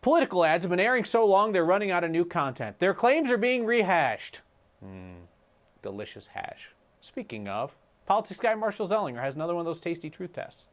Political ads have been airing so long they're running out of new content. Their claims are being rehashed. Delicious hash. Speaking of, politics guy Marshall Zellinger has another one of those tasty truth tests.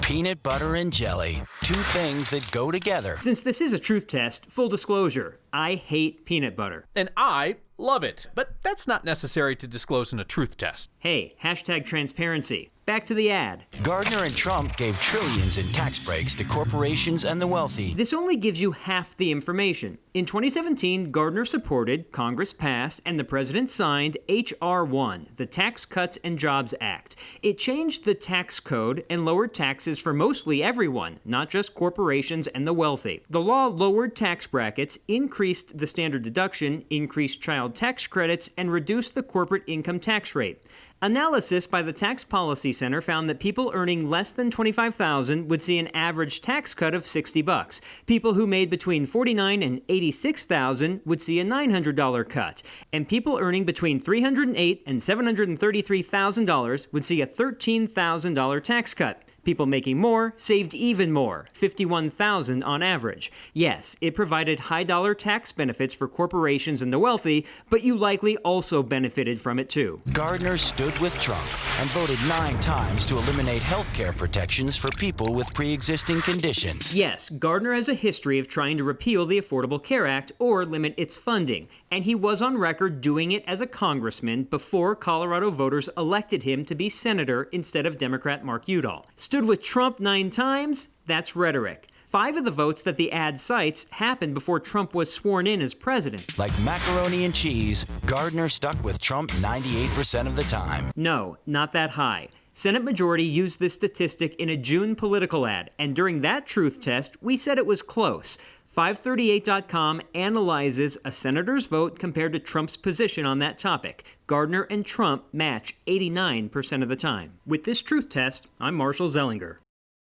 Peanut butter and jelly, two things that go together. Since this is a truth test, full disclosure, I hate peanut butter. And I love it, but that's not necessary to disclose in a truth test. Hey, hashtag transparency. Back to the ad. Gardner and Trump gave trillions in tax breaks to corporations and the wealthy. This only gives you half the information. In 2017, Gardner supported, Congress passed, and the president signed H.R. 1, the Tax Cuts and Jobs Act. It changed the tax code and lowered taxes for mostly everyone, not just corporations and the wealthy. The law lowered tax brackets, increased the standard deduction, increased child tax credits, and reduced the corporate income tax rate. Analysis by the Tax Policy Center found that people earning less than $25,000 would see an average tax cut of $60. People who made between $49,000 and $86,000 would see a $900 cut, and people earning between $308,000 and $733,000 would see a $13,000 tax cut. People making more saved even more, $51,000 on average. Yes, it provided high-dollar tax benefits for corporations and the wealthy, but you likely also benefited from it too. Gardner stood with Trump and voted 9 times to eliminate health care protections for people with pre-existing conditions. Yes, Gardner has a history of trying to repeal the Affordable Care Act or limit its funding, and he was on record doing it as a congressman before Colorado voters elected him to be senator instead of Democrat Mark Udall. Stood with Trump 9 times? That's rhetoric. 5 of the votes that the ad cites happened before Trump was sworn in as president. Like macaroni and cheese, Gardner stuck with Trump 98% of the time. No, not that high. Senate Majority used this statistic in a June political ad, and during that truth test, we said it was close. 538.com analyzes a senator's vote compared to Trump's position on that topic. Gardner and Trump match 89% of the time. With this truth test, I'm Marshall Zellinger.